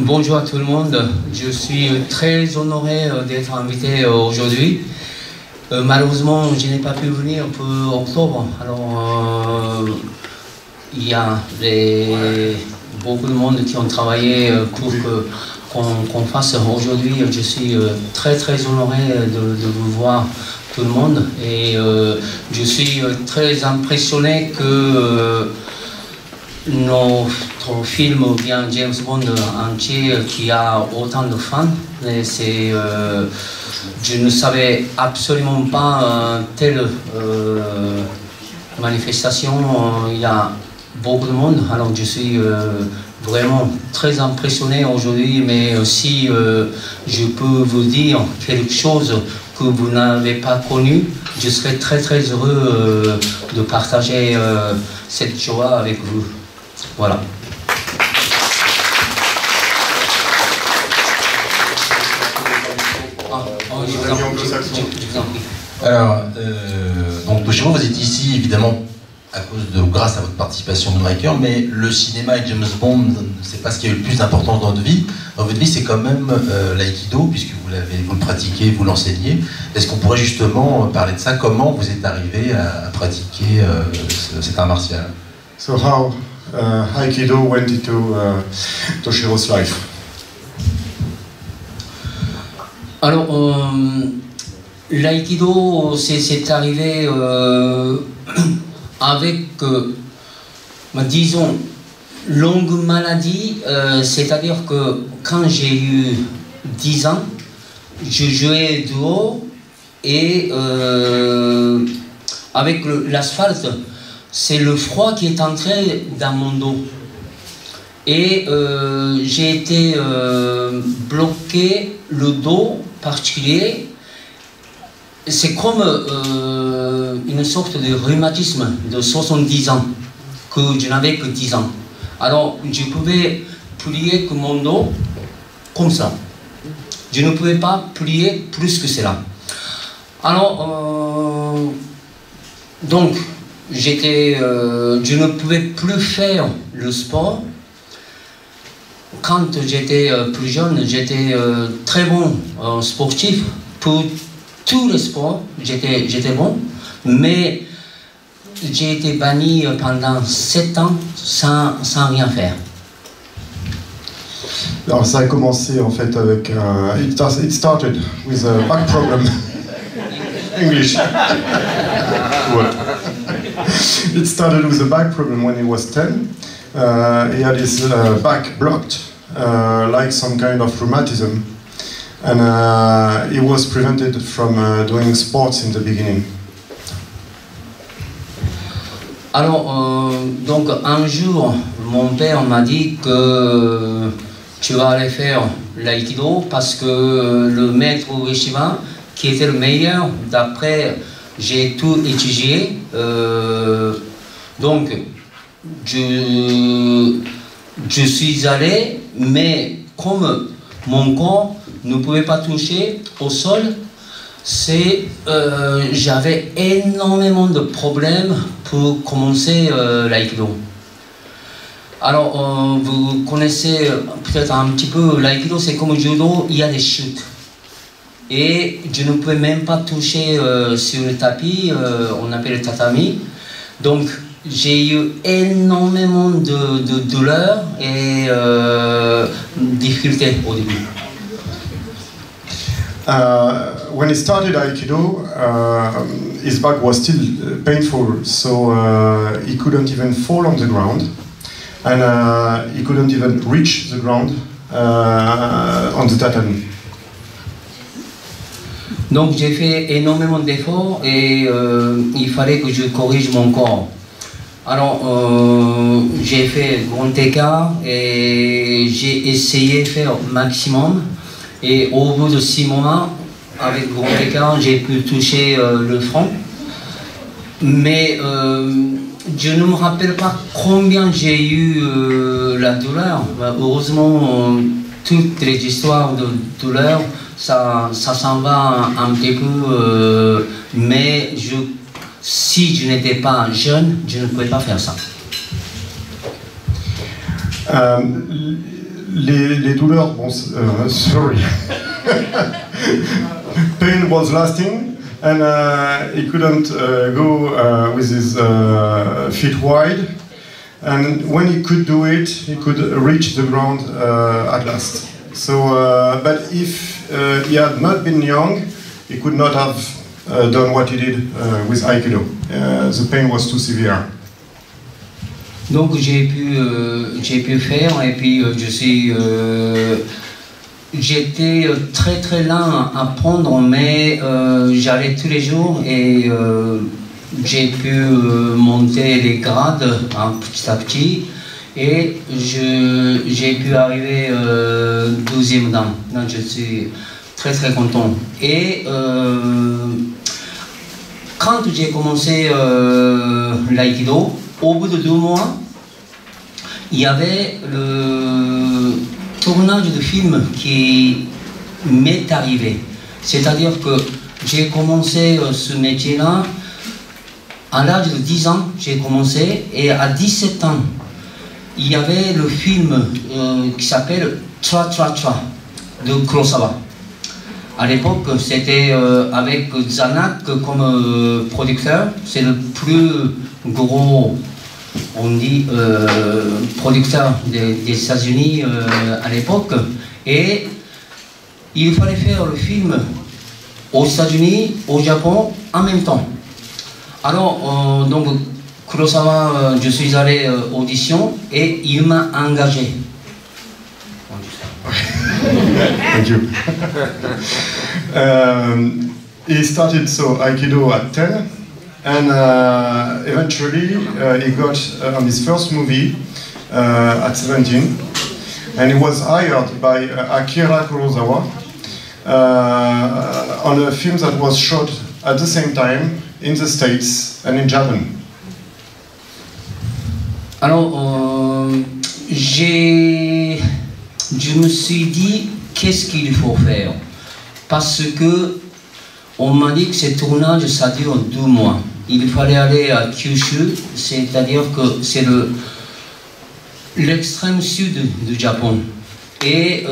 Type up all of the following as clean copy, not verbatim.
Bonjour à tout le monde, je suis très honoré d'être invité aujourd'hui. Malheureusement, je n'ai pas pu venir pour octobre, alors il y a beaucoup de monde qui ont travaillé pour qu'on fasse aujourd'hui. Je suis très honoré de vous voir tout le monde et je suis très impressionné que notre film ou bien James Bond entier qui a autant de fans. Je ne savais absolument pas telle manifestation. Il y a beaucoup de monde, alors je suis vraiment très impressionné aujourd'hui, mais aussi je peux vous dire quelque chose que vous n'avez pas connu. Je serais très heureux de partager cette joie avec vous. Voilà. Alors, donc Toshiro, vous êtes ici évidemment grâce à votre participation de Riker, mais le cinéma et James Bond, c'est pas ce qui a eu le plus d'importance dans votre vie. Dans votre vie, c'est quand même l'aïkido, puisque vous le pratiquez, vous l'enseignez. Est-ce qu'on pourrait justement parler de ça? Comment vous êtes arrivé à pratiquer cet art martial? So how Aikido went into Toshiro's life? Alors, l'aïkido, c'est arrivé avec, disons, longue maladie, c'est-à-dire que quand j'ai eu 10 ans, je jouais dehors et avec l'asphalte, c'est le froid qui est entré dans mon dos. Et j'ai été bloqué le dos particulier. C'est comme une sorte de rhumatisme de 70 ans, que je n'avais que 10 ans. Alors je pouvais plier que mon dos comme ça. Je ne pouvais pas plier plus que cela. Alors, donc, je ne pouvais plus faire le sport. Quand j'étais plus jeune, j'étais très bon sportif. Pour tous les sports, j'étais bon, mais j'ai été banni pendant 7 ans sans rien faire. Alors ça a commencé en fait avec it started with a back problem. English. What? It started with a back problem when he was 10. He had his back blocked, like some kind of rheumatism, and he was prevented from doing sports in the beginning. Alors, donc un jour, mon père m'a dit que tu vas aller faire l'aïkido parce que le maître Ueshiba, qui était le meilleur, d'après j'ai tout étudié, donc je suis allé, mais comme mon corps ne pouvait pas toucher au sol, j'avais énormément de problèmes pour commencer l'aïkido. Alors, vous connaissez peut-être un petit peu l'aïkido, c'est comme le judo, il y a des chutes. Et je ne pouvais même pas toucher sur le tapis, on appelle le tatami. Donc, j'ai eu énormément de douleurs et difficultés au début. When he started Aikido, his back was still painful, so he couldn't even fall on the ground, and he couldn't even reach the ground on the tatami. Donc j'ai fait énormément d'efforts et il fallait que je corrige mon corps. Alors j'ai fait grand écart et j'ai essayé de faire maximum. Et au bout de 6 mois, avec grand écart, j'ai pu toucher le front. Mais je ne me rappelle pas combien j'ai eu la douleur. Heureusement, toutes les histoires de douleur, ça s'en va un petit peu. Mais si je n'étais pas jeune, je ne pouvais pas faire ça. les douleurs, bon, sorry. Pain was lasting, and he couldn't go with his feet wide. And when he could do it, he could reach the ground at last. So, but if he had not been young, he could not have done what he did with Aikido. The pain was too severe. Donc j'ai pu faire, et puis j'étais très très lent à apprendre, mais j'allais tous les jours et j'ai pu monter les grades petit à petit, et j'ai pu arriver 12e dan. Donc je suis très très content. Et quand j'ai commencé l'aïkido, au bout de 2 mois, il y avait le tournage de film qui m'est arrivé. C'est-à-dire que j'ai commencé ce métier-là à l'âge de 10 ans, j'ai commencé, et à 17 ans, il y avait le film qui s'appelle Tra Tra Tra de Kurosawa. À l'époque, c'était avec Zanuck comme producteur. C'est le plus gros, on dit, producteur des États-Unis à l'époque. Et il fallait faire le film aux États-Unis, au Japon, en même temps. Alors, donc, Kurosawa, je suis allé audition et il m'a engagé. Thank you. He started Aikido at 10, and eventually he got on his first movie at 17, and he was hired by Akira Kurosawa on a film that was shot at the same time in the States and in Japan. Alors, je me suis dit, qu'est-ce qu'il faut faire? Parce que on m'a dit que ce tournage, ça dure 2 mois. Il fallait aller à Kyushu, c'est-à-dire que c'est l'extrême sud du Japon. Et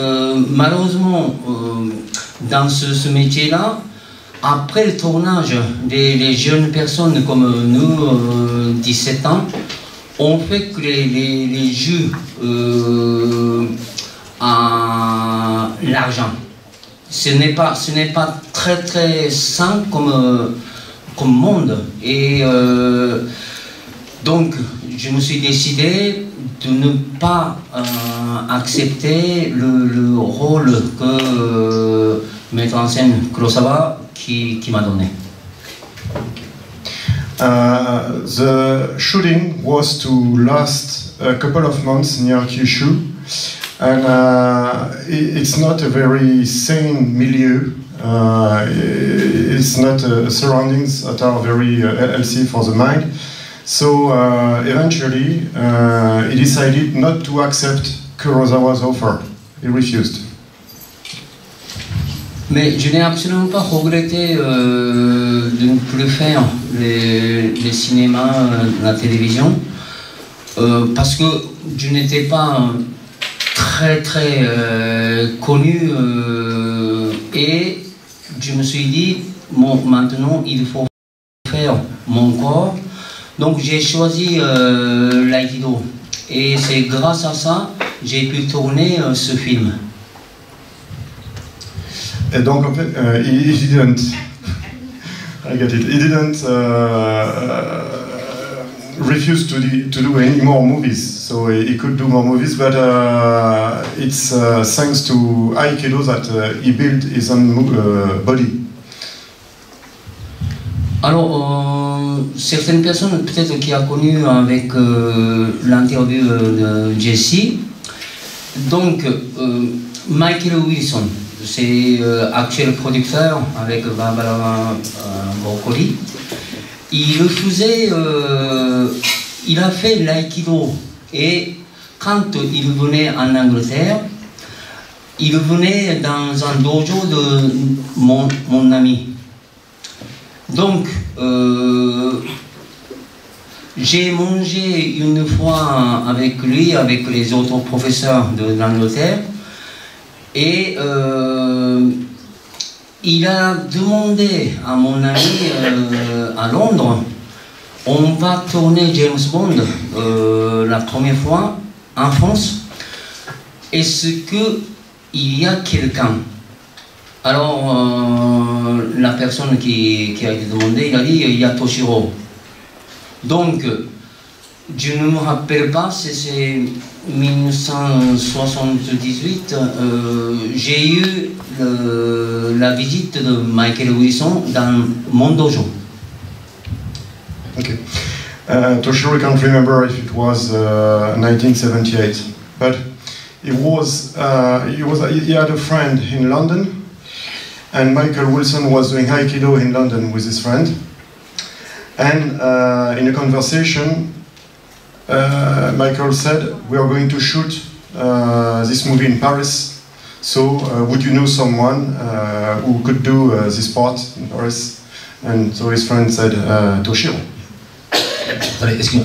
malheureusement, dans ce métier-là, après le tournage, les jeunes personnes comme nous, 17 ans, on fait que les jeux à l'argent. Ce n'est pas très très sain comme monde. Et donc je me suis décidé de ne pas accepter le rôle que metteur en scène Kurosawa qui m'a donné. The shooting was to last a couple of months near Kyushu, and it's not a very sane milieu. It's not surroundings that are very healthy for the mind. So eventually he decided not to accept Kurosawa's offer. He refused. Mais je n'ai absolument pas regretté de ne plus faire les cinémas, la télévision, parce que je n'étais pas très très connu, et je me suis dit, bon, maintenant il faut faire mon corps, donc j'ai choisi l'aïkido, et c'est grâce à ça que j'ai pu tourner ce film. Et donc en fait, he didn't. I get it. He didn't refuse to do any more movies. So he could do more movies, but it's thanks to Aikido that he built his own body. Alors, certaines personnes peut-être qui a connu avec l'interview de Jesse. Donc, Michael Wilson. C'est actuel producteur avec Barbara Broccoli. Il faisait, il a fait l'aïkido, et quand il venait en Angleterre, il venait dans un dojo de mon ami. Donc, J'ai mangé une fois avec lui, avec les autres professeurs de l'Angleterre, et il a demandé à mon ami à Londres, on va tourner James Bond la première fois en France, est-ce qu'il y a quelqu'un? Alors la personne qui a été demandée, il a dit il y a Toshiro. Donc, je ne me rappelle pas, c'est 1978, j'ai eu la visite de Michael Wilson dans mon dojo. Okay. Toshiro can't remember if it was 1978, but he had a friend in London, and Michael Wilson was doing Aikido in London with his friend. And in a conversation, Michael said, we are going to shoot this movie in Paris, so would you know someone who could do this part in Paris? And so his friend said, Toshiro.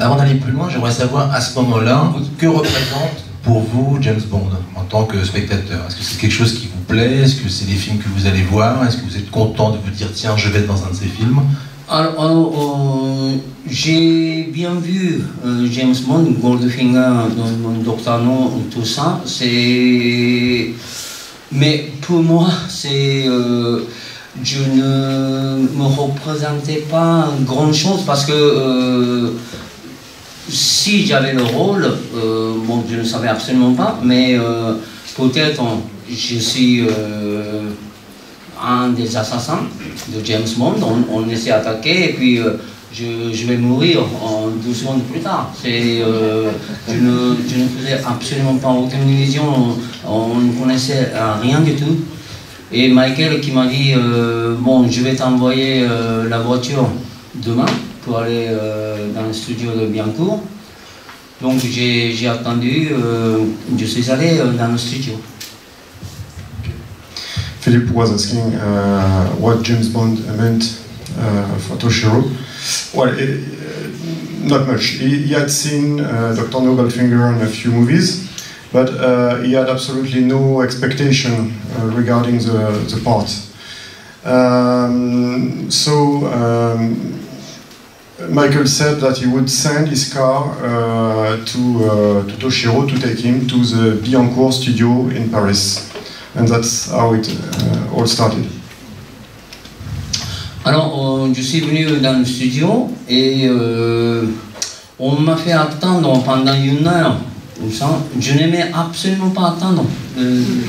Avant d'aller plus loin, j'aimerais savoir à ce moment-là, que représente pour vous James Bond en tant que spectateur? Est-ce que c'est quelque chose qui vous plaît? Est-ce que c'est des films que vous allez voir? Est-ce que vous êtes content de vous dire, tiens, je vais être dans un de ces films? Alors, j'ai bien vu James Bond, Goldfinger, Dr. No, tout ça. Mais pour moi, je ne me représentais pas grand-chose parce que si j'avais le rôle, bon, je ne savais absolument pas, mais peut-être je suis un des assassins de James Bond, on essaie d'attaquer et puis je vais mourir en 12 secondes plus tard. Je ne faisais absolument pas aucune illusion, on ne connaissait rien du tout. Et Michael qui m'a dit bon, je vais t'envoyer la voiture demain pour aller dans le studio de Biancourt. Donc j'ai attendu, je suis allé dans le studio. Philip was asking what James Bond meant for Toshiro. Well, not much. He had seen Dr. No, Goldfinger in a few movies, but he had absolutely no expectation regarding the part. Michael said that he would send his car to Toshiro to take him to the Biancourt studio in Paris. And that's how it all started. Alors, je suis venu dans le studio et on m'a fait attendre pendant 1 heure. Je n'aimais absolument pas attendre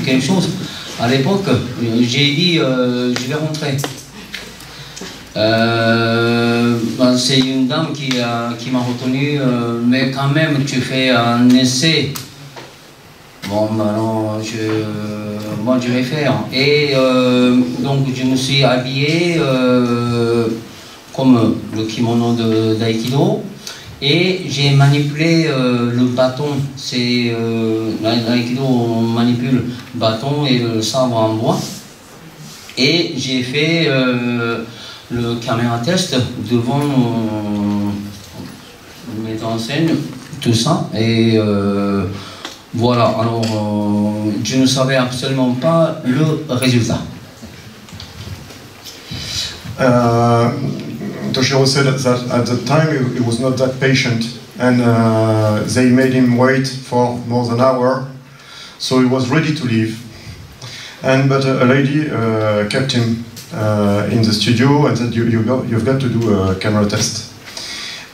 quelque chose. À l'époque, j'ai dit je vais rentrer. C'est une dame qui m'a retenu, mais quand même tu fais un essai. Bon, alors moi je vais faire. Et donc je me suis habillé comme le kimono d'Aikido et j'ai manipulé le bâton. C'est l'Aikido, on manipule le bâton et le sabre en bois. Et j'ai fait le caméra test devant le metteur en scène, tout ça. Et voilà, alors je ne savais absolument pas le résultat. Toshiro said that at the time he was not that patient, and they made him wait for more than an hour, so he was ready to leave. But a lady kept him in the studio and said, you've got to do a camera test.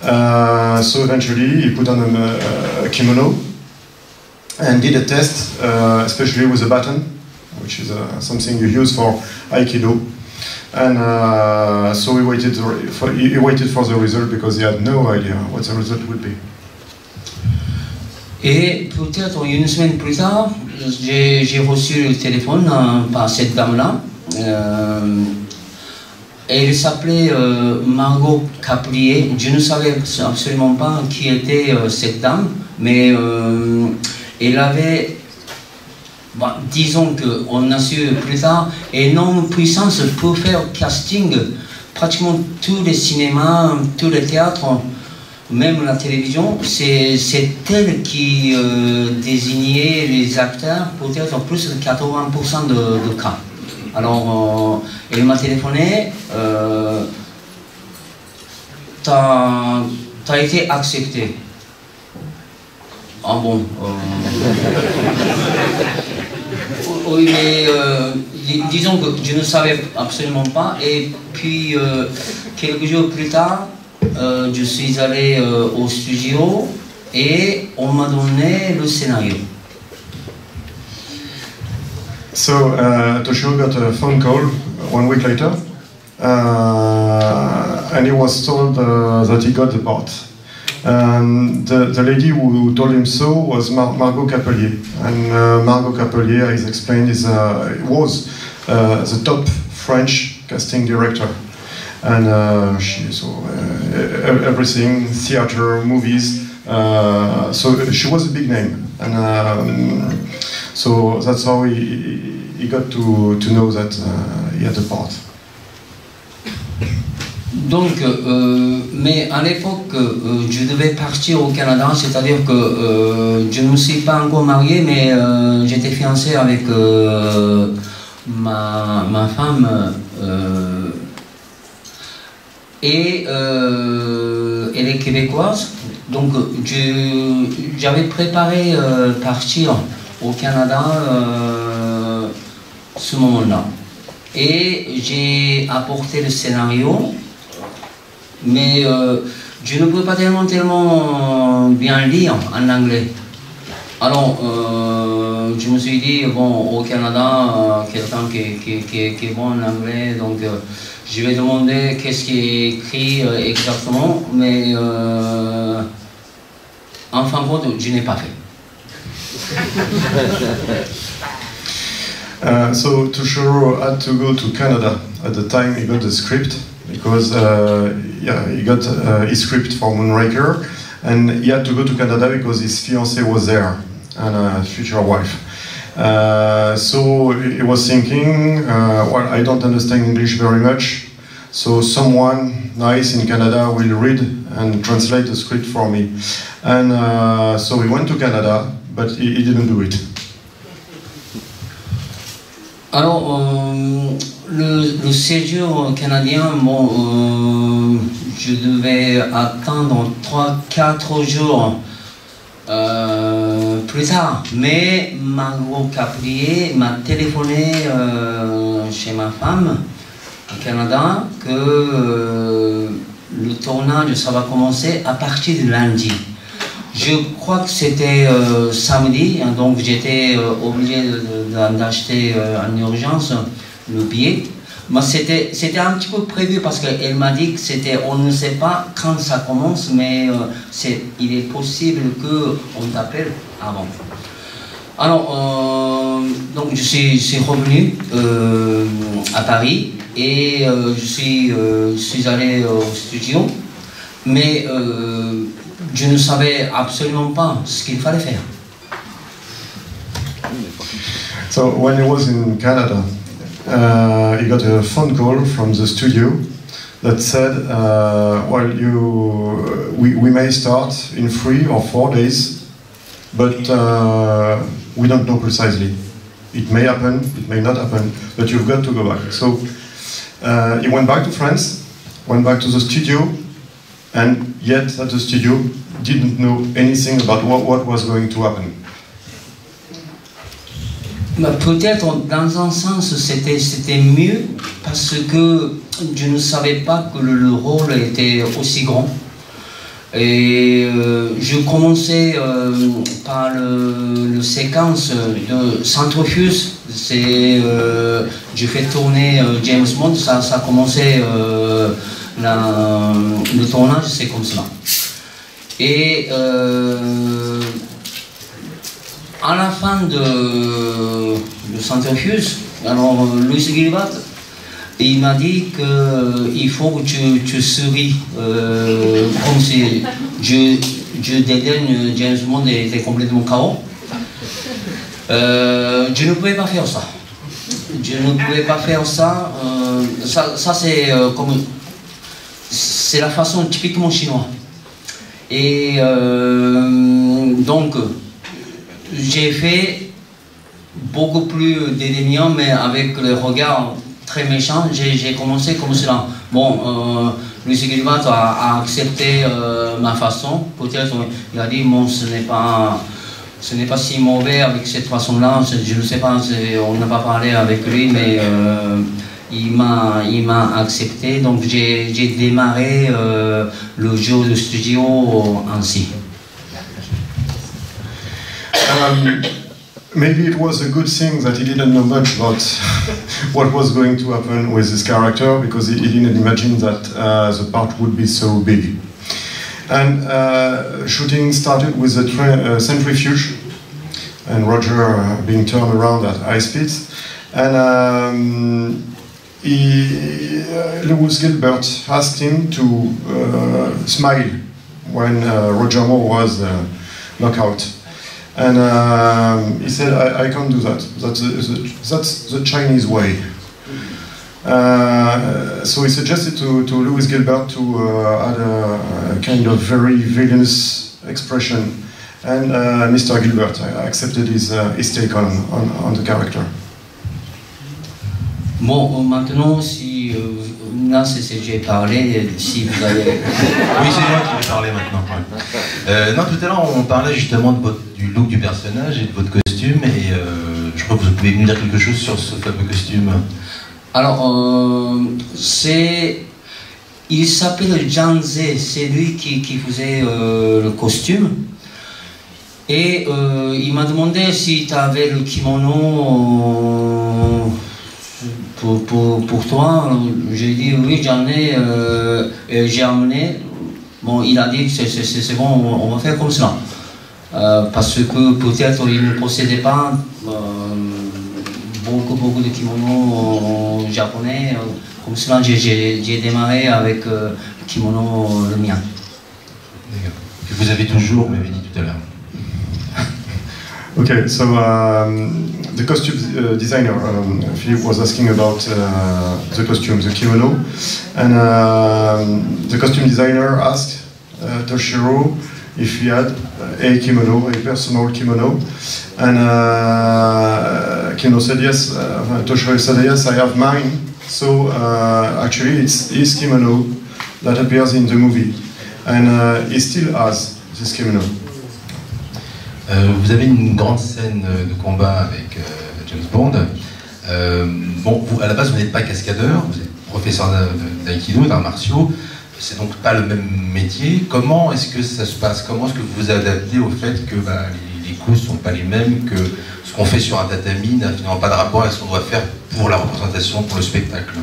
So eventually he put on a kimono and did a test, especially with a baton, which is something you use for Aikido. And so he waited for the result because he had no idea what the result would be. Et peut-être 1 semaine plus tard, j'ai reçu le téléphone par cette dame-là. Elle s'appelait Margot Caplier. Je ne savais absolument pas qui était cette dame, mais elle avait, disons qu'on a su plus tard, énorme puissance pour faire casting pratiquement tous les cinémas, tous les théâtres même la télévision, c'est elle qui désignait les acteurs, peut-être plus de 80% de cas. Alors, elle m'a téléphoné, t'as été accepté. Ah bon. Oui, mais disons que je ne savais absolument pas. Et puis, quelques jours plus tard, je suis allé au studio et on m'a donné le scénario. So Toshiro got a phone call 1 week later, and he was told that he got the part. And the lady who told him so was Margot Capelier, and Margot Capelier, as explained, was the top French casting director, and she saw everything, theater, movies. So she was a big name, and so that's how he got to know that he had the part. Donc, mais à l'époque, je devais partir au Canada, c'est-à-dire que je ne me suis pas encore marié, mais j'étais fiancé avec ma femme, et elle est québécoise. Donc, j'avais préparé partir au Canada ce moment-là. Et j'ai apporté le scénario. Mais je ne peux pas tellement bien lire en anglais. Alors, je me suis dit, bon, au Canada, quelqu'un qui est bon en anglais, donc je vais demander qu'est-ce qui est écrit exactement, mais en fin de compte, je n'ai pas fait. So Toshiro had to go to Canada at the time he got the script, because he got his script for Moonraker, and he had to go to Canada because his fiancée was there, and future wife. So he was thinking, well, I don't understand English very much, so someone nice in Canada will read and translate the script for me. And so he went to Canada, but he didn't do it. Alors, le séjour canadien, bon, je devais attendre 3-4 jours plus tard. Mais Margot Capelier m'a téléphoné chez ma femme au Canada que le tournage, ça va commencer à partir de lundi. Je crois que c'était samedi, hein, donc j'étais obligé d'acheter en urgence le billet. Mais c'était un petit peu prévu parce qu'elle m'a dit que on ne sait pas quand ça commence, mais il est possible qu'on t'appelle avant. Alors, donc je suis revenu à Paris et je suis allé au studio, mais je ne savais absolument pas ce qu'il fallait faire. So when he was in Canada, he got a phone call from the studio that said, well, we may start in 3 or 4 days, but we don't know precisely. It may happen, it may not happen, but you've got to go back. So he went back to France, went back to the studio, and yet at the studio didn't know anything about what was going to happen. Peut-être dans un sens c'était mieux parce que je ne savais pas que le rôle était aussi grand. Et je commençais par le séquence de Centrifuge, je fais tourner James Bond, ça a commencé le tournage, c'est comme cela. Et à la fin de Centrifuge, alors Louis Gilbert, il m'a dit qu'il faut que tu souris, comme si je dédaigne James Bond et était complètement KO. Je ne pouvais pas faire ça. Je ne pouvais pas faire ça. Ça c'est comme... C'est la façon typiquement chinoise. Et donc, j'ai fait beaucoup plus d'éléments, mais avec le regard très méchant, j'ai commencé comme cela. Bon, Luis Gilbert a accepté ma façon. Peut-être il a dit bon, ce n'est pas si mauvais avec cette façon-là. Je ne sais pas, on n'a pas parlé avec lui, mais il m'a accepté. Donc j'ai démarré le jeu de studio ainsi. Maybe it was a good thing that he didn't know much about what was going to happen with his character, because he didn't imagine that the part would be so big. And shooting started with a centrifuge, and Roger being turned around at high speeds. And Lewis Gilbert asked him to smile when Roger Moore was knocked out. And he said, I can't do that. That's the Chinese way. So he suggested to Lewis Gilbert to add a kind of very villainous expression. And Mr. Gilbert accepted his take on the character. Bon, maintenant, si là, j'ai parlé, si vous avez... Oui, c'est moi qui vais parler maintenant. Ouais. Non, tout à l'heure, on parlait justement du look du personnage et de votre costume, et je crois que vous pouvez nous dire quelque chose sur ce fameux costume. Alors, il s'appelle Zhang Ze, c'est lui qui faisait le costume. Et il m'a demandé si tu avais le kimono pour toi. J'ai dit oui, j'en ai, j'ai amené. Bon, il a dit que c'est bon, on va faire comme cela. Parce que peut-être il ne possédait pas beaucoup de kimonos japonais. Comme cela, j'ai démarré avec le kimono le mien. Que vous avez toujours, vous m'avez dit tout à l'heure. Okay, so the costume designer, Philippe, was asking about the costume, the kimono, and the costume designer asked Toshiro if he had a kimono, a personal kimono, and Kino said yes, Toshiro said yes, I have mine, so actually it's his kimono that appears in the movie, and he still has this kimono. Vous avez une grande scène de combat avec James Bond. Bon, vous, à la base, vous n'êtes pas cascadeur, vous êtes professeur d'aïkido, d'arts martiaux. C'est donc pas le même métier. Comment est-ce que ça se passe? Comment est-ce que vous vous adaptez au fait que les coups ne sont pas les mêmes, que ce qu'on fait sur un tatami n'a finalement pas de rapport avec ce qu'on doit faire pour la représentation, pour le spectacle?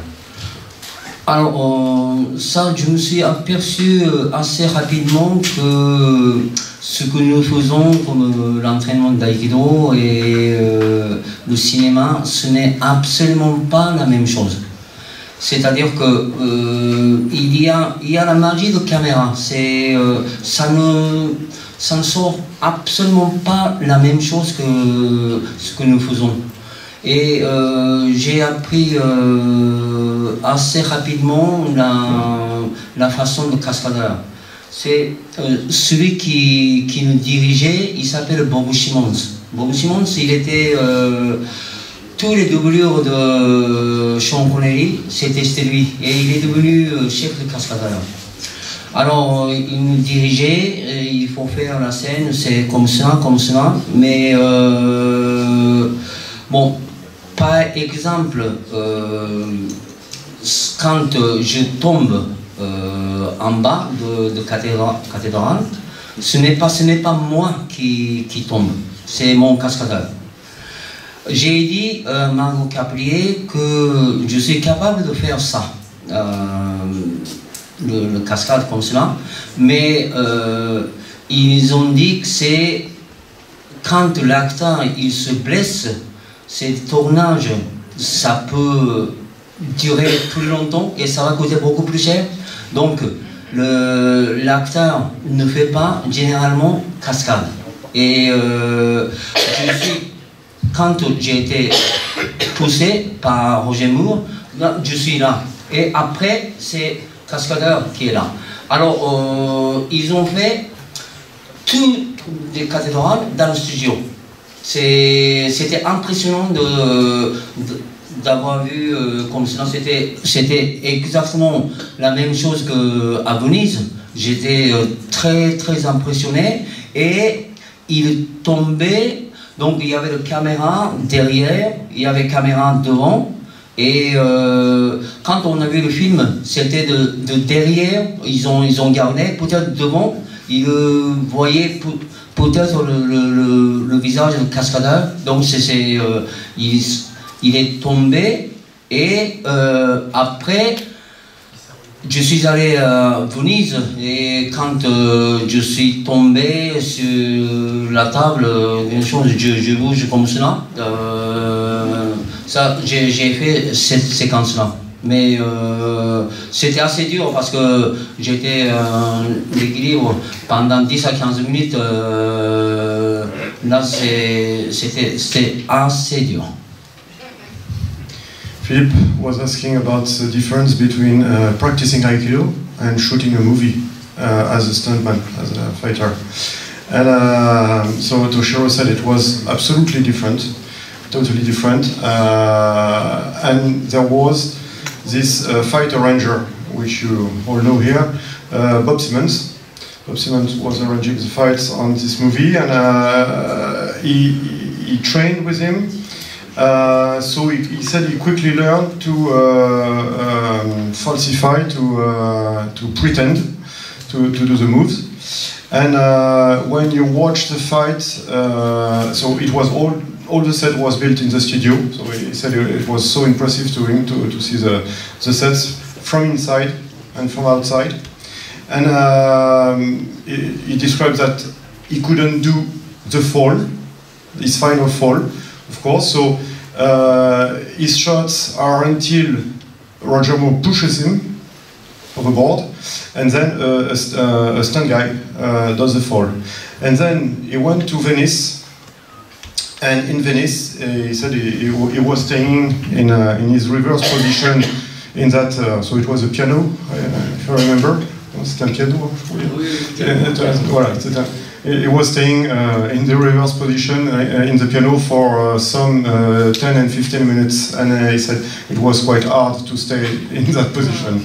Alors, ça, je me suis aperçu assez rapidement que ce que nous faisons comme l'entraînement d'aïkido et le cinéma, ce n'est absolument pas la même chose. C'est-à-dire que il y a la magie de caméra. Ça ne sort absolument pas la même chose que ce que nous faisons. Et j'ai appris assez rapidement la façon de cascadeur. C'est celui qui nous dirigeait, il s'appelle Bob Simmons. Bob Simmons, il était tous les doublures de Sean Connery, c'était lui. Et il est devenu chef de cascadeur. Alors, il nous dirigeait, il faut faire la scène, c'est comme ça, mais bon, par exemple, quand je tombe en bas de cathédrale, ce n'est pas moi qui tombe, c'est mon cascadeur. J'ai dit à Margot Caplier que je suis capable de faire ça, le cascade comme cela, mais ils ont dit que c'est quand l'acteur il se blesse, ces tournages, ça peut durer plus longtemps et ça va coûter beaucoup plus cher. Donc l'acteur ne fait pas généralement cascade. Et quand j'ai été poussé par Roger Moore, là, je suis là. Et après, c'est cascadeur qui est là. Alors, ils ont fait toutes les cathédrales dans le studio. C'était impressionnant d'avoir vu comme cela. C'était exactement la même chose qu'à Venise. J'étais très très impressionné et il tombait, donc il y avait la caméra derrière, il y avait la caméra devant. Et quand on a vu le film, c'était de derrière, ils ont gardé, peut-être devant, ils voyaient peut-être le visage du cascadeur. Donc il est tombé et après, je suis allé à Venise et quand je suis tombé sur la table, une chose, je bouge comme cela. Ça, j'ai fait cette séquence-là. Mais c'était assez dur parce que j'étais en équilibre pendant 10 à 15 minutes. Là, c'était assez dur. Philippe was asking about the difference between practicing Aikido and shooting a movie as a stuntman, as a fighter. And so Toshiro said it was absolutely different, totally different. And there was this fighter ranger, which you all know here, Bob Simmons. Bob Simmons was arranging the fights on this movie, and he trained with him. So he said he quickly learned to falsify, to pretend to do the moves. And when you watch the fight, so it was all the set was built in the studio. So he said it was so impressive to him to see the sets from inside and from outside. And he described that he couldn't do the fall, his final fall, of course. So his shots are until Roger Moore pushes him overboard, and then a stunt guy does the fall. And then he went to Venice, and in Venice he said he was staying in his reverse position in that, so it was a piano, if I remember. C'était un piano, voilà, c'était un... He was staying in the reverse position in the piano for some 10 and 15 minutes, and he said it was quite hard to stay in that position.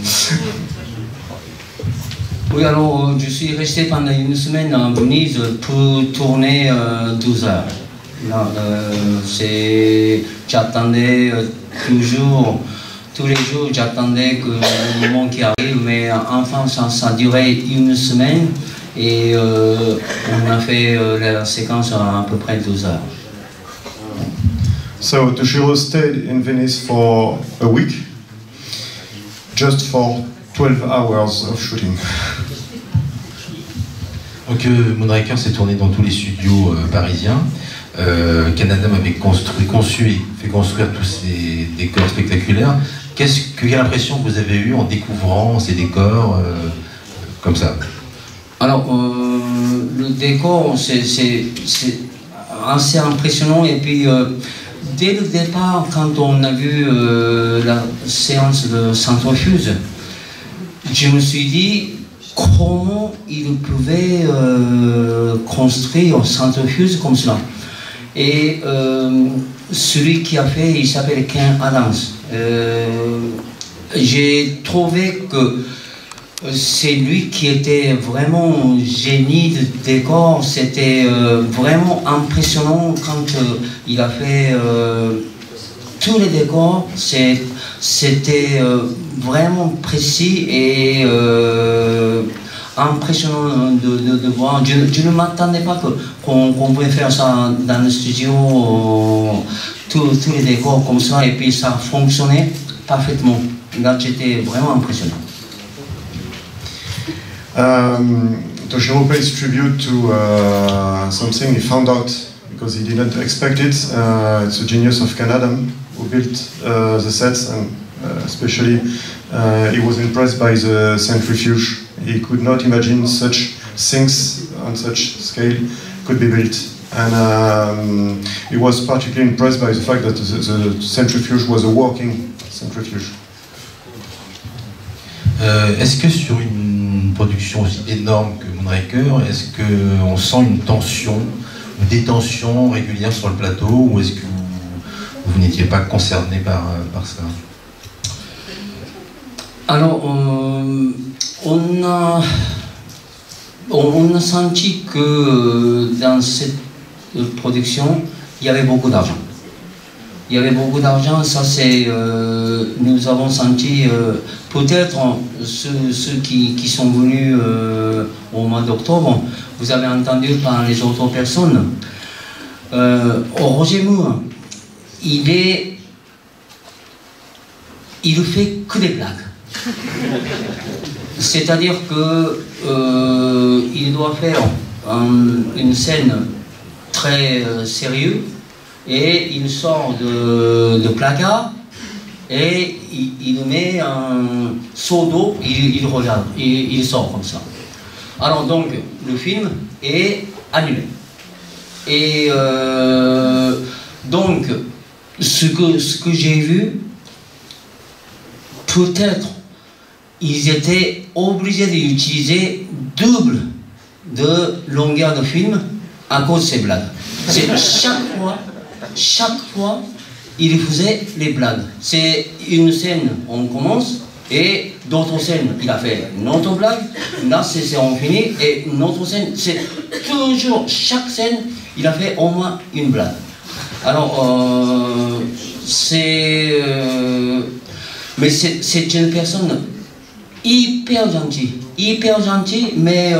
Oui, alors je suis resté pendant une semaine à Venise pour tourner 12 heures. J'attendais toujours, tous les jours, j'attendais que le moment qui arrive, mais enfin ça a duré une semaine. Et on a fait la séquence à peu près 12 heures. So Toshiro stayed in Venice for a week, just for 12 hours of shooting. Donc Moonraker s'est tourné dans tous les studios parisiens. Canadam avait conçu et fait construire tous ces décors spectaculaires. Quelle impression vous avez eue en découvrant ces décors comme ça? Alors, le décor, c'est assez impressionnant. Et puis, dès le départ, quand on a vu la séance de centrifuge, je me suis dit comment il pouvait construire un centrifuge comme cela. Et celui qui a fait, il s'appelle Ken Adams. J'ai trouvé que c'est lui qui était vraiment génie de décor. C'était vraiment impressionnant quand il a fait tous les décors. C'était vraiment précis et impressionnant de voir. Je ne m'attendais pas qu'on pouvait faire ça dans le studio, tous les décors comme ça, et puis ça fonctionnait parfaitement. Là, j'étais vraiment impressionnant. Toshiro pays tribute to something he found out because he didn't expect it. It's a genius of Canada who built the sets, and especially he was impressed by the centrifuge. He could not imagine such things on such scale could be built, and he was particularly impressed by the fact that the centrifuge was a working centrifuge. Est-ce que sur une production aussi énorme que Moonraker, est-ce qu'on sent une tension, une détention régulière sur le plateau, ou est-ce que vous n'étiez pas concerné par ça? Alors, on a senti que dans cette production, il y avait beaucoup d'argent. Il y avait beaucoup d'argent, ça c'est, nous avons senti, peut-être ceux qui sont venus au mois d'octobre, vous avez entendu par les autres personnes. Roger Moore, il ne fait que des blagues. C'est-à-dire que il doit faire une scène très sérieuse, et il sort de placard et il met un seau d'eau, il regarde, il sort comme ça. Alors donc le film est annulé. Et donc ce que j'ai vu, peut-être ils étaient obligés d'utiliser double de longueur de film à cause de ces blagues. C'est chaque fois, il faisait les blagues. C'est une scène, on commence, et d'autres scènes, il a fait une autre blague, là c'est on finit, et une autre scène, c'est toujours, chaque scène, il a fait au moins une blague. Alors, mais c'est une personne hyper gentille, mais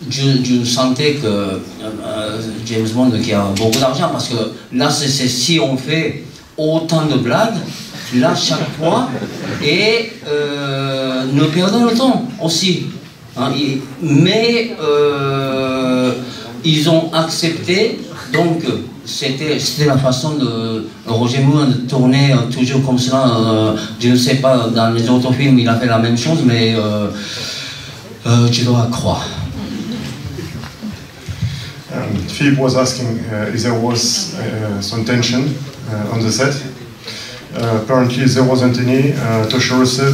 je sentais que James Bond qui a beaucoup d'argent, parce que là si on fait autant de blagues, là chaque fois, et nous perdons le temps aussi, hein, mais ils ont accepté, donc c'était la façon de Roger Moore de tourner toujours comme cela. Je ne sais pas, dans les autres films il a fait la même chose, mais tu dois croire. Philippe was asking if there was some tension on the set. Apparently there wasn't any. Toshiro said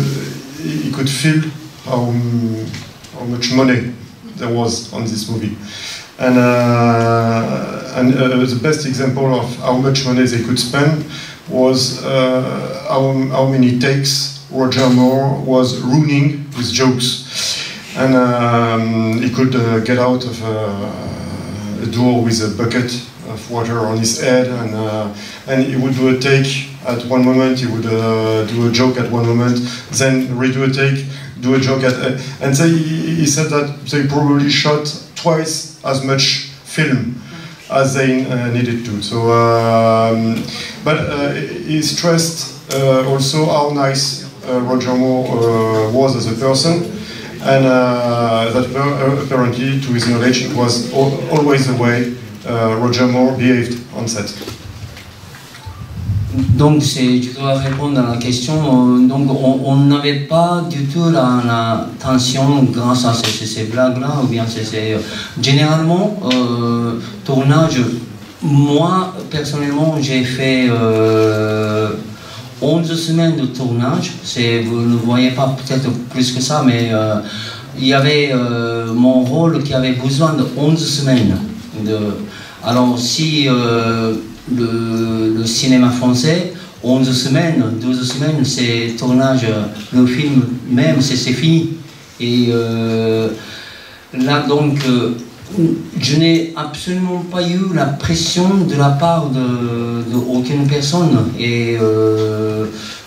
he could feel how much money there was on this movie. And the best example of how much money they could spend was how many takes Roger Moore was ruining with jokes. And he could get out of a door with a bucket of water on his head, and he would do a take at one moment, he would do a joke at one moment, then redo a take, do a joke and he said that they probably shot twice as much film as they needed to. So, but he stressed also how nice Roger Moore was as a person. And that apparently, to his knowledge, it was always the way Roger Moore behaved on set. Donc, je dois répondre à la question. Donc, on n'avait pas du tout la tension grâce à ces blagues-là, ou bien généralement, tournage, moi, personnellement, j'ai fait 11 semaines de tournage, vous ne voyez pas peut-être plus que ça, mais il y avait mon rôle qui avait besoin de 11 semaines. Alors si le cinéma français, 11 semaines, 12 semaines, c'est tournage, le film même, c'est fini. Et là donc, je n'ai absolument pas eu la pression de la part d'aucune personne, et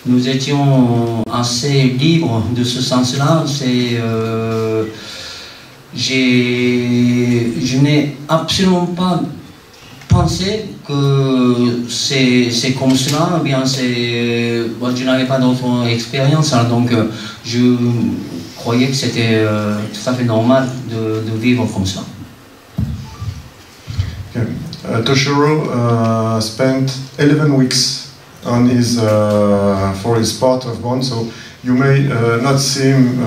nous étions assez libres de ce sens-là. Je n'ai absolument pas pensé que c'est comme cela, ou bien je n'avais pas d'autre expérience, hein, donc je croyais que c'était tout à fait normal de vivre comme ça. Okay. Toshiro spent 11 weeks on for his part of Bond, so you may not see him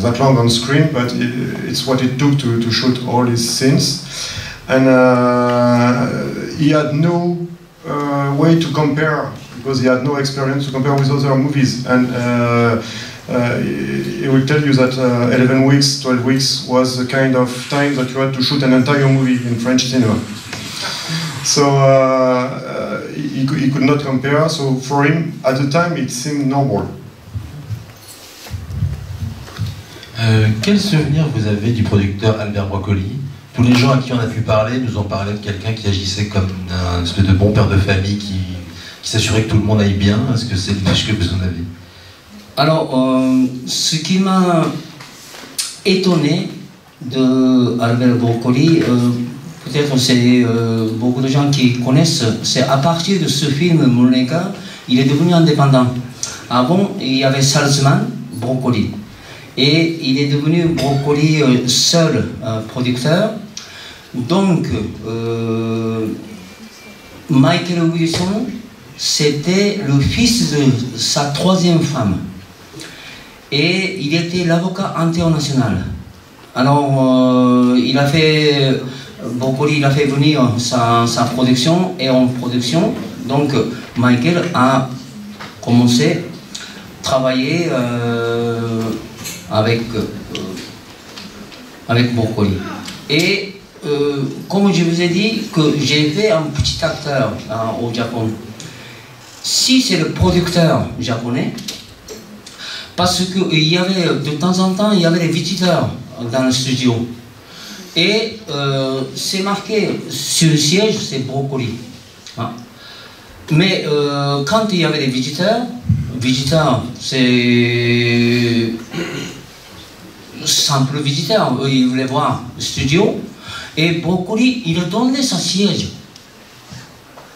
that long on screen, but it's what it took to shoot all his scenes. And he had no way to compare, because he had no experience to compare with other movies. And he will tell you that 11 weeks, 12 weeks was the kind of time that you had to shoot an entire movie in French cinema. So he could not compare, so for him, at the time, it seemed normal. Quel souvenir vous avez du producteur Albert Broccoli? Tous les gens à qui on a pu parler nous ont parlé de quelqu'un qui agissait comme un espèce de bon père de famille qui s'assurait que tout le monde aille bien. Est-ce que c'est l'image que vous en avez? Alors, ce qui m'a étonné de Albert Broccoli, peut-être c'est beaucoup de gens qui connaissent, c'est à partir de ce film Mouleka, il est devenu indépendant. Avant, il y avait Salzman, Broccoli. Et il est devenu Broccoli seul producteur. Donc, Michael Wilson, c'était le fils de sa troisième femme. Et il était l'avocat international. Alors, Broccoli, il a fait venir sa production, et en production, donc Michael a commencé à travailler avec Broccoli. Et comme je vous ai dit que j'ai fait un petit acteur au Japon, si c'est le producteur japonais, parce que il y avait de temps en temps il y avait des visiteurs dans le studio et c'est marqué sur le siège, c'est Broccoli. Hein. Mais quand il y avait des visiteurs, c'est simple visiteur, ils voulaient voir le studio, et Broccoli, il donnait son siège.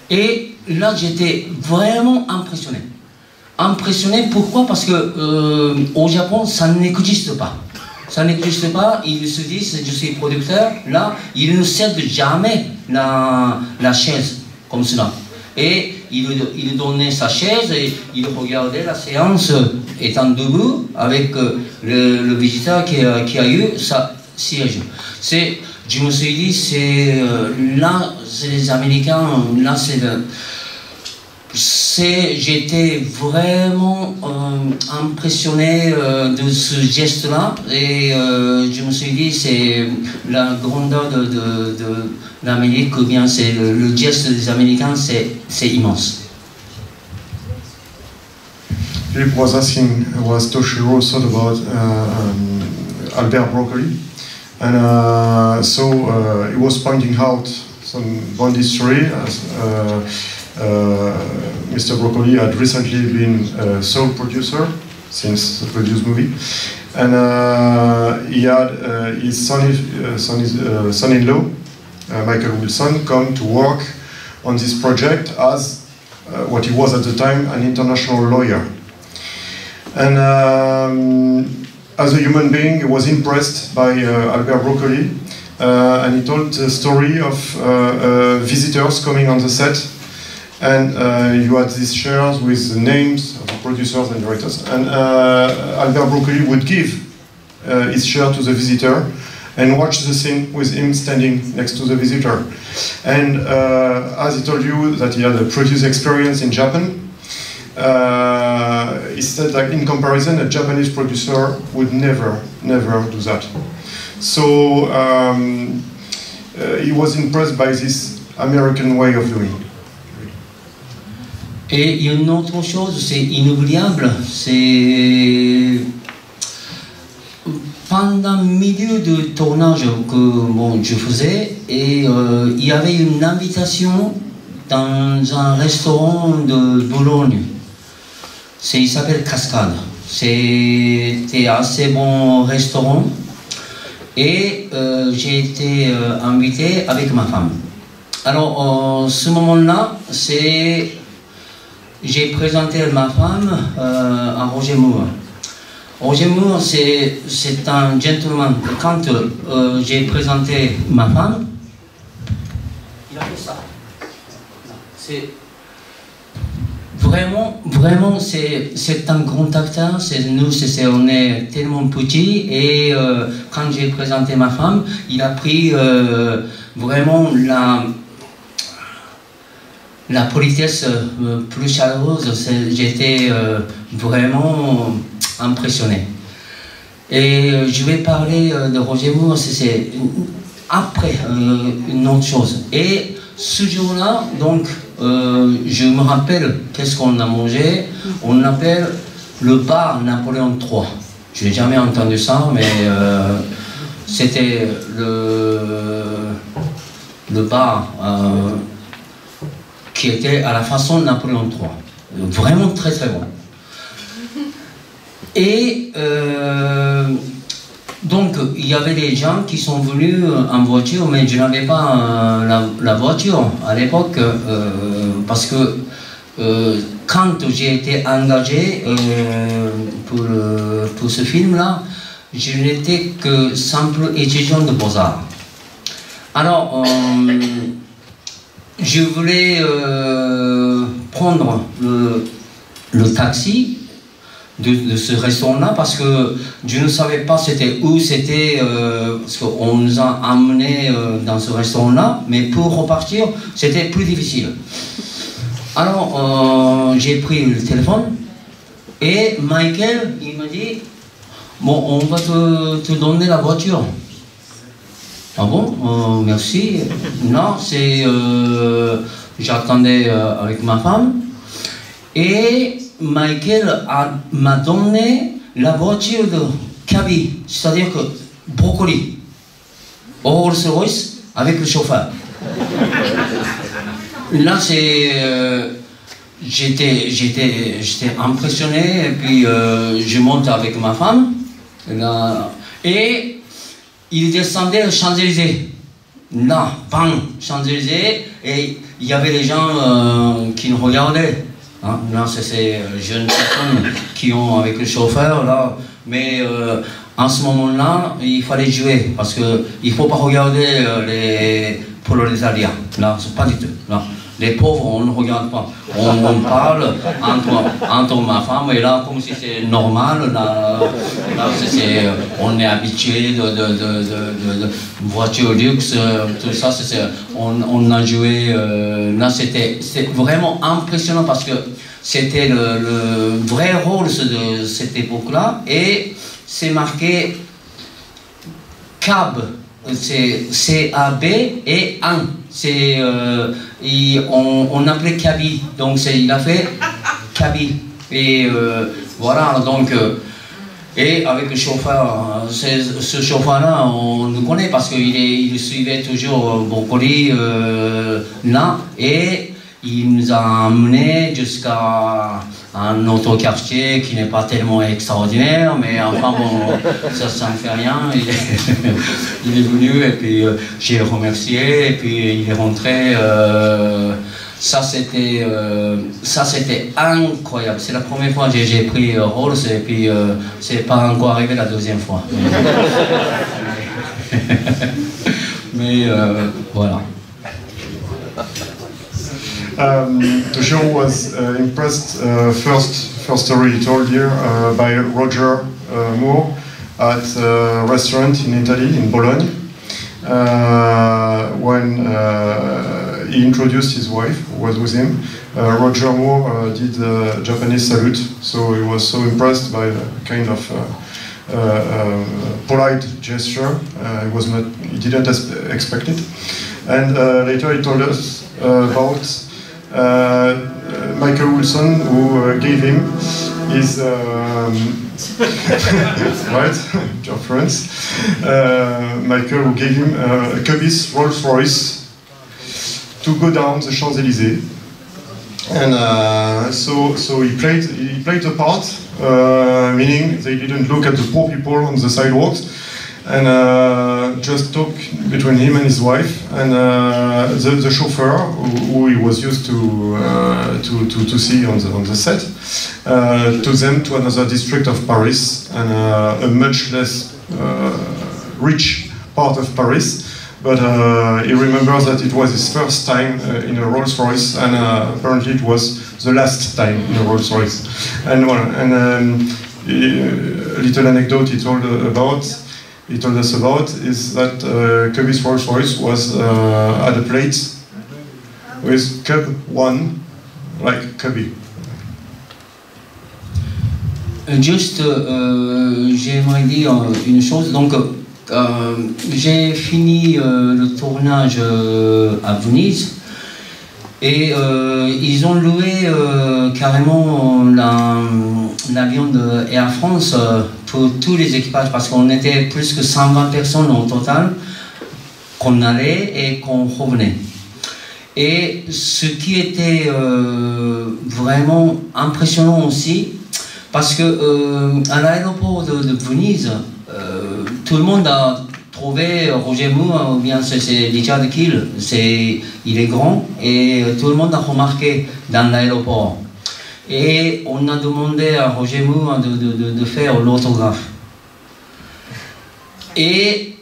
Et là, j'étais vraiment impressionné. Impressionné, pourquoi? Parce que au Japon, ça n'existe pas. Ça n'existe pas, ils se disent, je suis producteur, là, ils ne cèdent jamais la chaise, comme cela. Et il donnait sa chaise et il regardait la séance étant debout avec le visiteur qui a eu sa siège. Je me suis dit, là, c'est les Américains, là, j'étais vraiment impressionné de ce geste-là et je me suis dit, c'est la grandeur de l'Amérique, ou bien c'est le geste des Américains, c'est immense. Philip was asking what Toshiro thought about Albert Broccoli, and he was pointing out some Bond history. Mr. Broccoli had recently been a sole producer since the previous movie, and he had his son-in-law, Michael Wilson, come to work on this project as what he was at the time, an international lawyer. And as a human being, he was impressed by Albert Broccoli, and he told the story of visitors coming on the set. And you had these chairs with the names of the producers and directors. And Albert Broccoli would give his chair to the visitor and watch the scene with him standing next to the visitor. And as he told you that he had a previous experience in Japan, he said that in comparison, a Japanese producer would never do that. So he was impressed by this American way of doing it. Et une autre chose, c'est inoubliable, c'est pendant le milieu de tournage que je faisais, et il y avait une invitation dans un restaurant de Boulogne. Il s'appelle Cascade. C'était un assez bon restaurant et j'ai été invité avec ma femme. Alors, ce moment-là, j'ai présenté ma femme à Roger Moore. Roger Moore, c'est un gentleman. Quand j'ai présenté ma femme, il a fait ça. C'est vraiment, c'est un grand acteur. On est tellement petits. Et quand j'ai présenté ma femme, il a pris vraiment la politesse plus chaleureuse. J'étais vraiment impressionné. Et je vais parler de Roger Moore, c'est après une autre chose. Et ce jour-là, donc, je me rappelle qu'est-ce qu'on a mangé. On appelle le bar Napoléon III. Je n'ai jamais entendu ça, mais c'était le bar qui était à la façon de Napoléon III. Vraiment très très bon. Et donc il y avait des gens qui sont venus en voiture, mais je n'avais pas la voiture à l'époque parce que quand j'ai été engagé pour ce film-là, je n'étais que simple étudiant de Beaux-Arts. Alors, je voulais prendre le taxi de ce restaurant-là parce que je ne savais pas c'était où c'était, parce qu'on nous a emmenés dans ce restaurant-là, mais pour repartir, c'était plus difficile. Alors, j'ai pris le téléphone et Michael, il m'a dit bon, on va te donner la voiture. Ah bon, merci. Non, c'est. J'attendais avec ma femme. Et Michael m'a donné la voiture de cabine, c'est-à-dire que brocoli, Rolls-Royce avec le chauffeur. Là, c'est. J'étais impressionné, et puis je monte avec ma femme. Là, et il descendait aux Champs-Élysées. Là, bang, Champs-Élysées, et il y avait des gens qui nous regardaient. Hein? Là, c'est ces jeunes personnes qui ont avec le chauffeur, là. Mais en ce moment-là, il fallait jouer, parce qu'il ne faut pas regarder les prolétariats. Là, c'est pas du tout. Là. Les pauvres, on ne regarde pas. On parle entre ma femme et là, comme si c'était normal. Là on est habitué de voitures luxe, tout ça. On a joué. Là, c'était vraiment impressionnant parce que c'était le vrai rôle de cette époque-là. Et c'est marqué CAB. C'est C-A-B et un. On appelait Kaby, donc il a fait Kaby. Et voilà, donc, et avec le chauffeur, ce chauffeur-là, on le connaît parce qu'il suivait toujours Brocoli là, et il nous a emmenés jusqu'à un autre quartier qui n'est pas tellement extraordinaire, mais enfin bon, ça ne fait rien. Il est venu et puis j'ai remercié et puis il est rentré. Ça c'était incroyable. C'est la première fois que j'ai pris Rolls et puis c'est pas encore arrivé la deuxième fois. Mais voilà. Toshio was impressed, first story he told here, by Roger Moore at a restaurant in Italy, in Bologna, when he introduced his wife, who was with him. Roger Moore did the Japanese salute, so he was so impressed by the kind of polite gesture. He didn't expect it. And later he told us about Michael Wilson, who gave him his right, your friends. Michael, who gave him a Cubis Rolls-Royce to go down the Champs-Élysées, and so he played the part, meaning they didn't look at the poor people on the sidewalks, and just talk between him and his wife, and the chauffeur who he was used to see on the set, took them to another district of Paris, and a much less rich part of Paris. But he remembers that it was his first time in a Rolls-Royce, and apparently it was the last time in a Rolls-Royce. And a little anecdote he told us about is that Cubis Rolls-Royce was at a plate with Cub 1, like Cubby. Juste, j'aimerais dire une chose. Donc, j'ai fini le tournage à Venise et ils ont loué carrément l'avion de Air France pour tous les équipages parce qu'on était plus que 120 personnes au total qu'on allait et qu'on revenait. Et ce qui était vraiment impressionnant aussi, parce que à l'aéroport de Venise, tout le monde a trouvé Roger Moore, ou bien c'est Richard Kiel, il est grand, et tout le monde a remarqué dans l'aéroport. Et on a demandé à Roger Moore de faire l'autographe. Et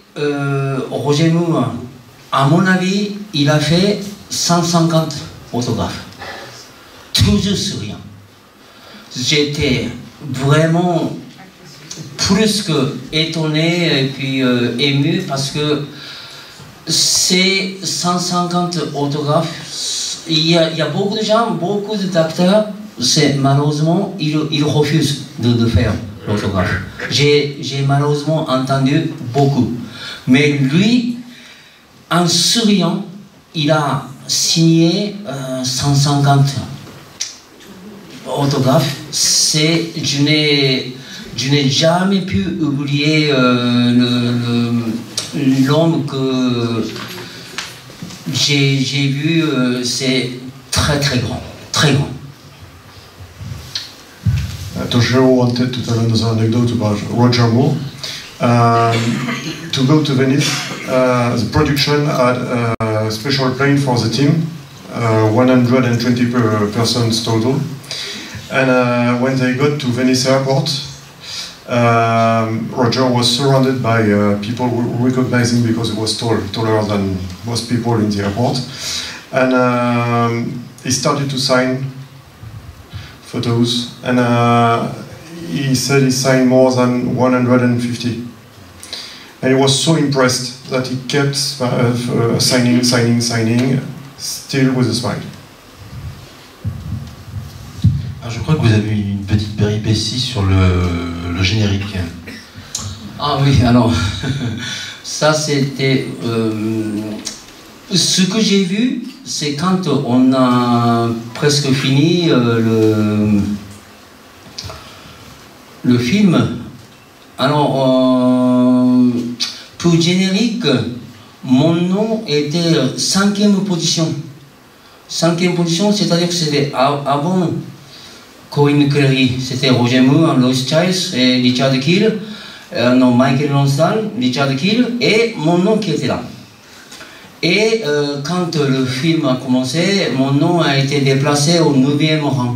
Roger Moore, à mon avis, il a fait 150 autographes. Toujours souriant. J'étais vraiment plus que étonné et puis ému parce que ces 150 autographes, il y a beaucoup de gens, beaucoup d'acteurs, malheureusement, ils refusent de faire l'autographe. J'ai malheureusement entendu beaucoup. Mais lui, en souriant, il a signé 150 autographes. Je n'ai jamais pu oublier l'homme que j'ai vu. C'est très très grand, très grand. Toshiro wanted to tell another anecdote about Roger Moore. To go to Venice, the production had a special plane for the team, 120 persons total. And when they got to Venice airport, Roger was surrounded by people who recognized him because he was taller than most people in the airport. And he started to sign photos, and he said he signed more than 150. And he was so impressed that he kept signing, still with a smile. Alors je crois que vous avez eu une petite péripétie sur le générique. Ah oui, alors, ça c'était... ce que j'ai vu, c'est quand on a presque fini le film. Alors, pour générique, mon nom était 5e position. 5e position, c'est-à-dire que c'était avant Corinne Clery. C'était Roger Moore, Lois Chiles et Richard Kiel. Non, Michael Lonsdale, Richard Kiel et mon nom qui était là. Et quand le film a commencé, mon nom a été déplacé au 9e rang.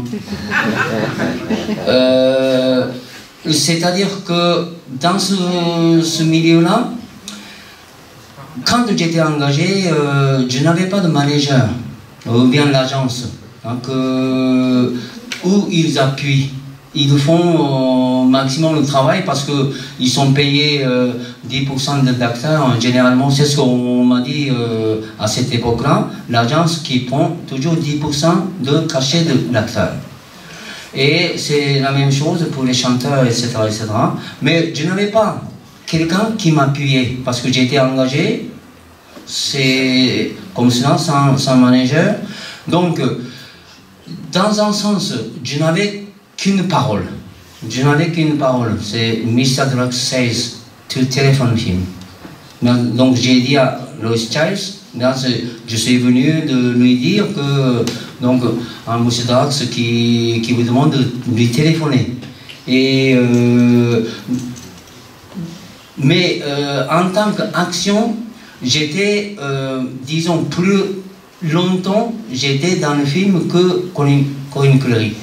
C'est-à-dire que dans ce milieu-là, quand j'étais engagé, je n'avais pas de manager, ou bien l'agence, où ils appuient. Ils font au maximum le travail parce qu'ils sont payés 10% d'acteurs. Généralement, c'est ce qu'on m'a dit à cette époque-là, l'agence qui prend toujours 10% de cachet de l'acteur. Et c'est la même chose pour les chanteurs, etc. etc. Mais je n'avais pas quelqu'un qui m'appuyait parce que j'étais engagé, c'est comme cela, sans manager. Donc, dans un sens, je n'avais qu'une parole. Je n'avais qu'une parole. C'est Mr. Drux says to telephone him. Donc j'ai dit à Lois Chiles, je suis venu de lui dire que donc un Mr. Drux qui vous demande de lui téléphoner. Et mais en tant qu'action, j'étais, disons, plus longtemps, j'étais dans le film que Corinne Clery.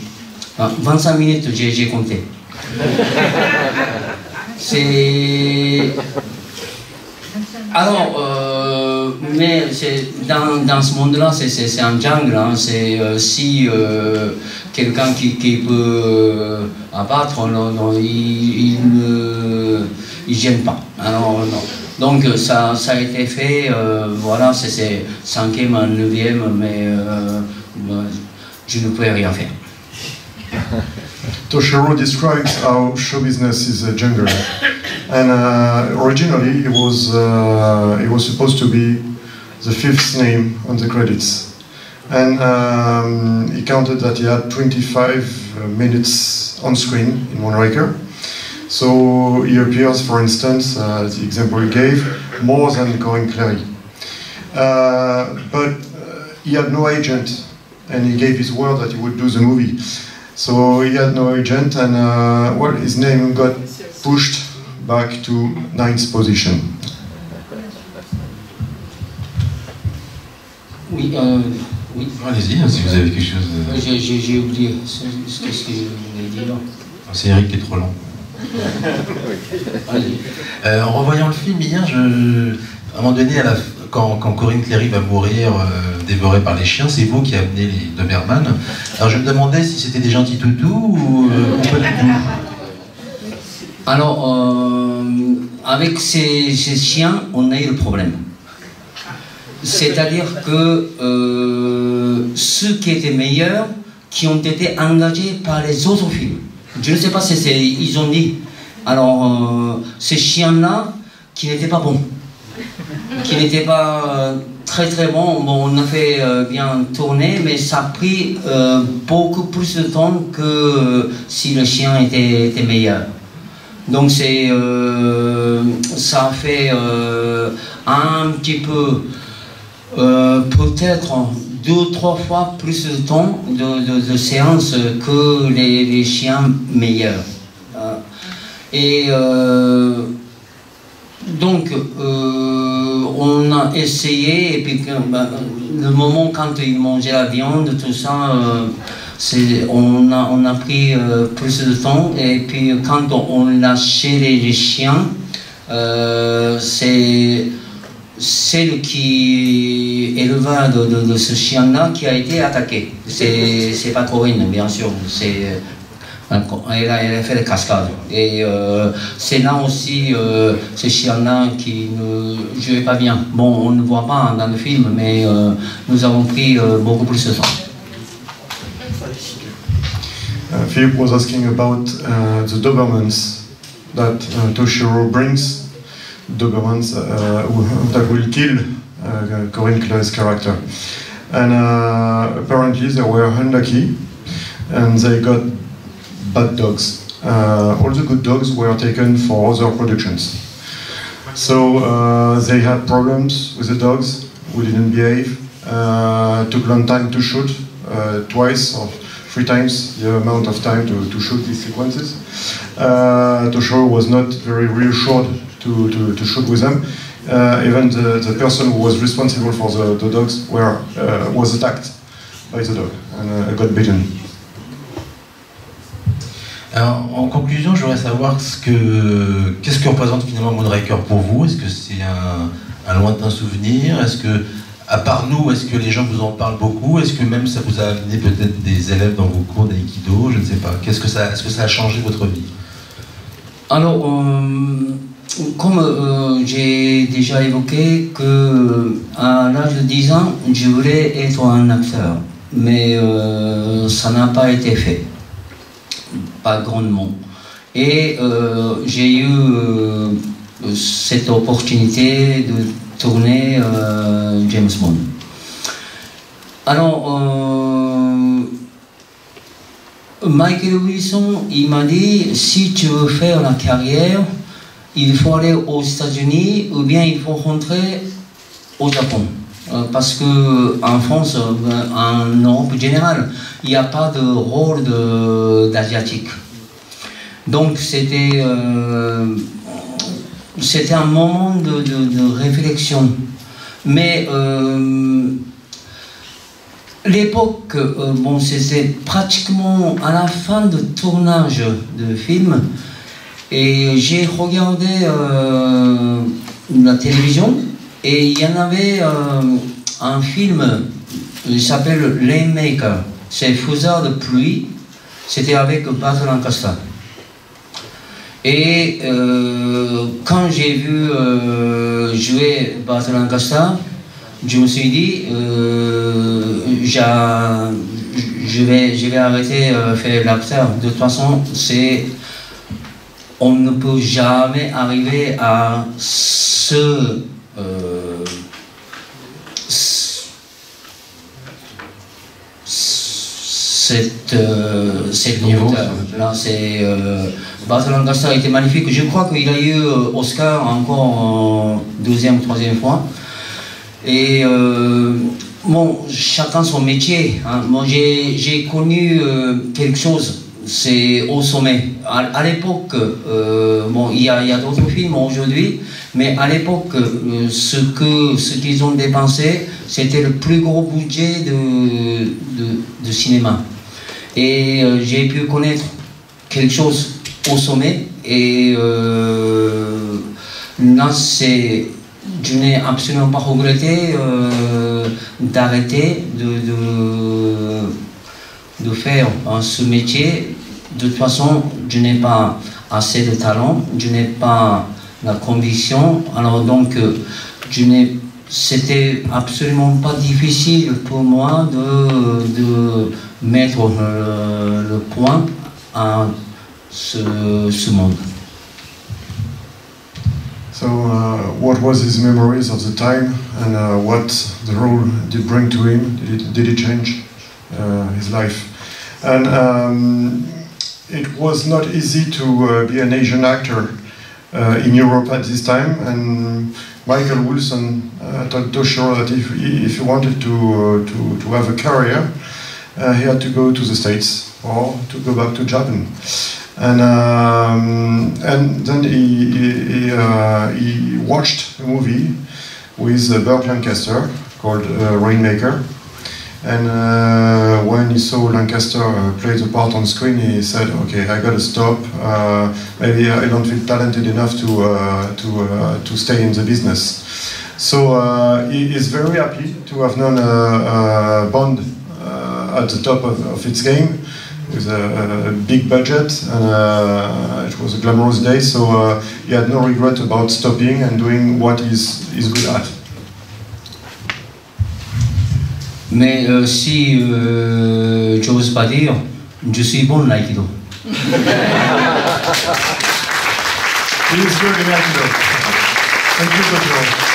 25 minutes, j'ai compté. C'est... Alors, mais dans ce monde-là, c'est un jungle. Hein, c'est si quelqu'un qui peut abattre, non, il ne gêne pas. Alors, non. Donc ça a été fait, voilà, c'est 5e, 9e, mais je ne pouvais rien faire. Toshiro describes how show business is a jungle, and originally it was supposed to be the fifth name on the credits, and he counted that he had 25 minutes on screen in Moonraker. So he appears, for instance, the example he gave, more than Corinne Cléry. But he had no agent, and he gave his word that he would do the movie. So he had no agent, and well, his name got pushed back to 9th position. Oui, oui. Allez-y, si vous avez quelque chose. J'ai oublié ce que je voulais dire. C'est Eric qui est trop lent. En revoyant le film hier, à un moment donné, quand Corinne Cléry va mourir dévorée par les chiens, c'est vous qui amenez les Doberman. Alors je me demandais si c'était des gentils toutous ou pas du tout. Alors, avec ces chiens, on a eu le problème. C'est-à-dire que ceux qui étaient meilleurs, qui ont été engagés par les autres films. Je ne sais pas si ils ont dit. Alors, ces chiens-là, qui n'étaient pas bons, qui n'étaient pas très très bons. Bon, on a fait bien tourner, mais ça a pris beaucoup plus de temps que si le chien était meilleur. Donc ça a fait un petit peu, peut-être 2 ou 3 fois plus de temps de séance que les chiens meilleurs. Et donc on a essayé, et puis le moment quand ils mangeaient la viande, tout ça, on a pris plus de temps, et puis quand on lâchait les chiens, c'est celle qui éleveur de ce chien-là qui a été attaqué. C'est pas Corinne, bien sûr. Elle a fait des cascades. Et c'est là aussi ce chien-là qui ne jouait pas bien. Bon, on ne voit pas dans le film, mais nous avons pris beaucoup plus de temps. Philippe was asking about the Dobermans that Toshiro brings. Dobermans that will kill Corinne Cléry's character. And apparently they were unlucky and they got bad dogs. All the good dogs were taken for other productions. So they had problems with the dogs who didn't behave. Took long time to shoot, twice or 3 times the amount of time to shoot these sequences. Toshiro was not very reassured to shoot with them. Even the person who was responsible for the dogs was attacked by the dog and got bitten. Alors, en conclusion, je voudrais savoir qu'est-ce que représente finalement Moonraker pour vous. Est-ce que c'est un lointain souvenir? Est-ce que, à part nous, est-ce que les gens vous en parlent beaucoup? Est-ce que même ça vous a amené peut-être des élèves dans vos cours d'aïkido? Je ne sais pas. Est-ce que ça a changé votre vie? Alors, comme j'ai déjà évoqué qu'à l'âge de 10 ans, je voulais être un acteur, mais ça n'a pas été fait, pas grandement. Et j'ai eu cette opportunité de tourner James Bond. Alors, Michael Wilson, il m'a dit, si tu veux faire la carrière, il faut aller aux États-Unis ou bien il faut rentrer au Japon. Parce qu'en France, en Europe générale, il n'y a pas de rôle d'asiatique. Donc c'était un moment de réflexion. Mais l'époque, bon, c'était pratiquement à la fin de tournage de film. Et j'ai regardé la télévision et il y en avait un film, il s'appelle Rainmaker, c'est Foudre de pluie, c'était avec Burt Lancaster. Et quand j'ai vu jouer Burt je vais arrêter faire l'acteur. De toute façon, on ne peut jamais arriver à cette niveau. Là, Burt Lancaster était magnifique. Je crois qu'il a eu Oscar encore deuxième, troisième fois. Et bon, chacun son métier. Hein. Moi, j'ai connu quelque chose. C'est au sommet. À l'époque, bon, il y a d'autres films aujourd'hui, mais à l'époque, ce qu'ils ont dépensé, c'était le plus gros budget de cinéma. Et j'ai pu connaître quelque chose au sommet. Et là, je n'ai absolument pas regretté d'arrêter de faire ce métier. De toute façon, je n'ai pas assez de talent, je n'ai pas la conviction, alors donc c'était absolument pas difficile pour moi de mettre le point à ce monde. So, what was his memories of the time, and what the role did bring to him? Did it change his life? And it was not easy to be an Asian actor in Europe at this time. And Michael Wilson told Toshiro that if he wanted to have a career, he had to go to the States or to go back to Japan. And then he watched a movie with Burt Lancaster called Rainmaker. And when he saw Lancaster play the part on screen, he said, "Okay, I gotta stop. Maybe I don't feel talented enough to stay in the business." So he is very happy to have known Bond at the top of its game, with a big budget, and it was a glamorous day. So he had no regret about stopping and doing what he's good at. Mais si j'ose pas dire, je suis bon l'aïkido. He is good in Aikido. Thank you, Tokyo.